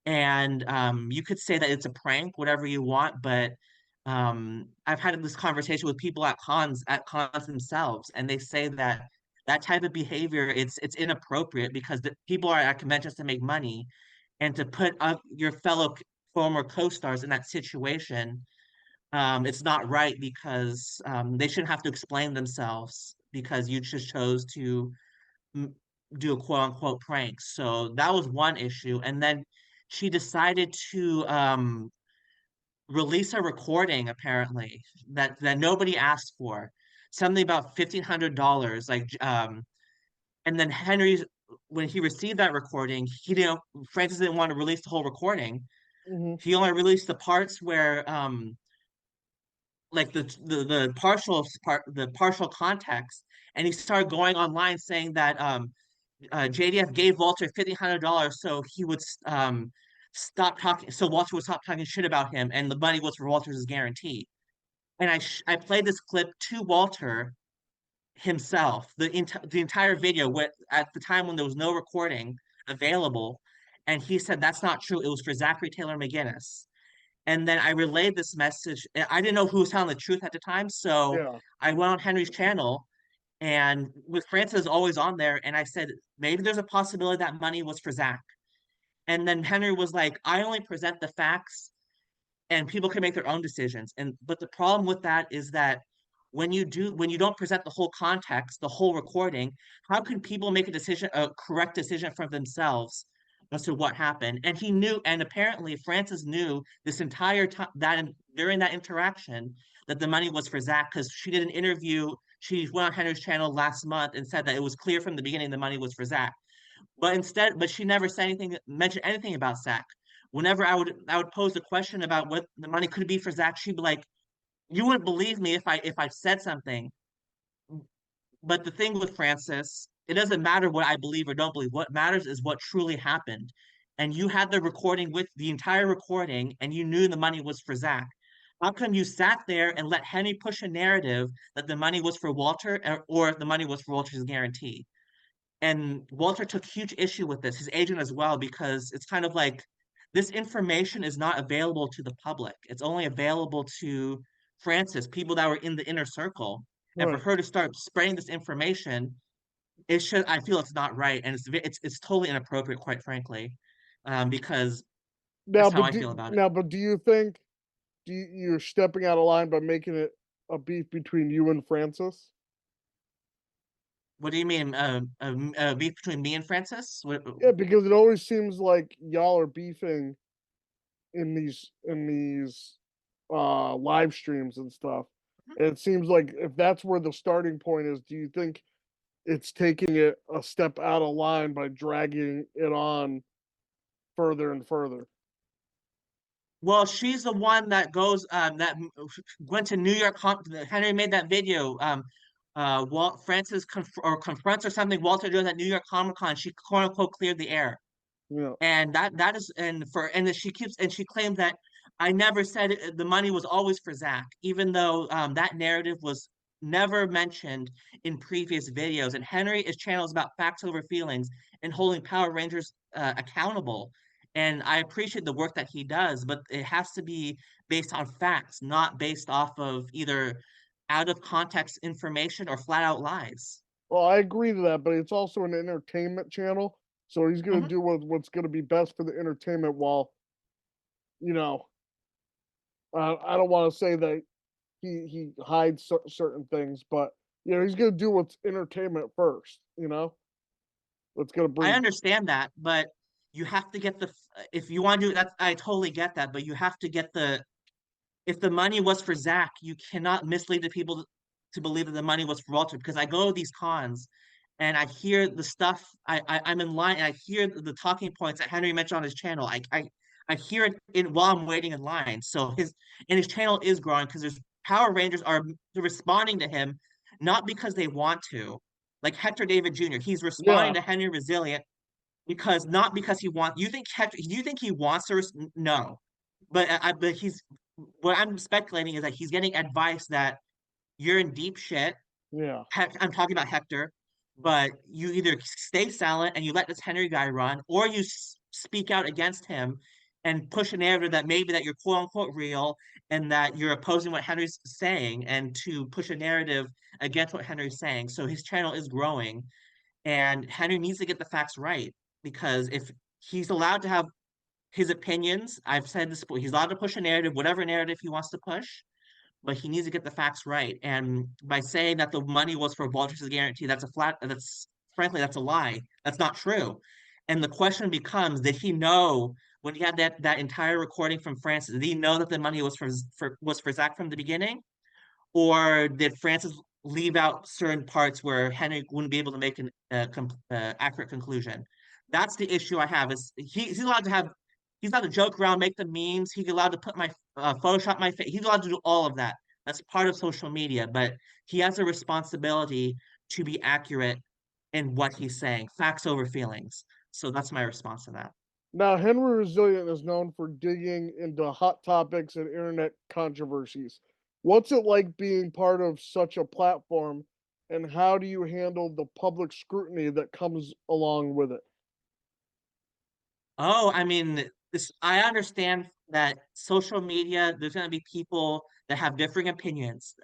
And you could say that it's a prank, whatever you want, but I've had this conversation with people at cons themselves, and they say that that type of behavior it's inappropriate because the people are at conventions to make money, and to put up your fellow former co-stars in that situation, it's not right because they shouldn't have to explain themselves because you just chose to m- do a quote unquote prank. So that was one issue. And then she decided to release a recording apparently that nobody asked for. Something about $1,500. And then Henry's when he received that recording, he didn't Francis didn't want to release the whole recording. Hmm. He only released the parts where like the partial context, and he started going online saying that JDF gave Walter $1,500 so he would stop talking, so Walter would stop talking shit about him, and the money was for Walter's guarantee. And I played this clip to Walter himself, the entire video, at the time when there was no recording available, and he said that's not true. It was for Zachary Taylor McGinnis. And then I relayed this message. I didn't know who was telling the truth at the time, so Yeah. I went on Henry's channel and with Francis always on there, and I said, maybe there's a possibility that money was for Zach. And then Henry was like, I only present the facts and people can make their own decisions. And but the problem with that is that when you don't present the whole context, the whole recording, how can people make a correct decision for themselves as to what happened? And he knew, and apparently Francis knew this entire time that during that interaction that the money was for Zach because she did an interview. She went on Henry's channel last month and said that it was clear from the beginning the money was for Zach. But she never said anything, mentioned anything about Zach. Whenever I would pose a question about what the money could be for Zach, she'd be like, "You wouldn't believe me if I said something." But the thing with Francis, it doesn't matter what I believe or don't believe. What matters is what truly happened. And you had the recording with the entire recording, and you knew the money was for Zach. How come you sat there and let Henry push a narrative that the money was for Walter or the money was for Walter's guarantee? And Walter took huge issue with this, his agent as well, because it's kind of like this information is not available to the public. It's only available to Francis, people that were in the inner circle. And for Right. her to start spreading this information, it should I feel it's not right, and it's totally inappropriate, quite frankly, because Now, that's how but I do, feel about it. now, but do you think you're stepping out of line by making it a beef between you and Francis? What do you mean, beef between me and Francis? Yeah, because it always seems like y'all are beefing in these live streams and stuff. And it seems like if that's where the starting point is, do you think it's taking it a step out of line by dragging it on further and further? Well, she's the one that goes went to New York. Henry made that video. Walt Francis confronts or something. Walter does at New York Comic Con. She quote unquote cleared the air, Yeah. and that is and then she claims that I never said the money was always for Zach, even though that narrative was never mentioned in previous videos. And Henry is channels about facts over feelings and holding Power Rangers accountable. And I appreciate the work that he does, but it has to be based on facts, not based off of either out of context information or flat out lies. Well, I agree to that, but it's also an entertainment channel. So he's gonna Mhm. do what's gonna be best for the entertainment while, you know, I don't want to say that he hides certain things, but he's gonna do what's entertainment first. What's gonna I bring. understand that, but you have to get if you want to do that, I totally get that, but you have to get if the money was for Zach, you cannot mislead the people to believe that the money was for Walter. Because I go to these cons and I hear the stuff. I'm in line and I hear the talking points that Henry mentioned on his channel. I hear it while I'm waiting in line. So his channel is growing because there's Power Rangers are responding to him not because they want to. Like Hector David Jr., he's responding Yeah, to Henry Resilient because not because he wants. Do you think he wants to? No, but he's what I'm speculating is that he's getting advice that you're in deep shit. yeah, I'm talking about Hector, but you either stay silent and you let this Henry guy run, or speak out against him and push a narrative that maybe that you're quote unquote real and that you're opposing what Henry's saying and to push a narrative against what Henry's saying. So his channel is growing and Henry needs to get the facts right because if he's allowed to have his opinions, I've said this before, he's allowed to push a narrative, whatever narrative he wants to push, but he needs to get the facts right. And by saying that the money was for Walter's guarantee, that's frankly, that's a lie. That's not true. And the question becomes, did he know when he had that entire recording from Francis, did he know that the money was for Zach from the beginning? Or did Francis leave out certain parts where Henry wouldn't be able to make an accurate conclusion? That's the issue I have. Is he's allowed to have he's allowed to joke around, make the memes. He's allowed to put my Photoshop my face. He's allowed to do all of that. That's part of social media, but he has a responsibility to be accurate in what he's saying, facts over feelings. So that's my response to that. Now, Henry Resilient is known for digging into hot topics and internet controversies. What's it like being part of such a platform, and how do you handle the public scrutiny that comes along with it? Oh, I mean, this I understand that social media, there's gonna be people that have differing opinions.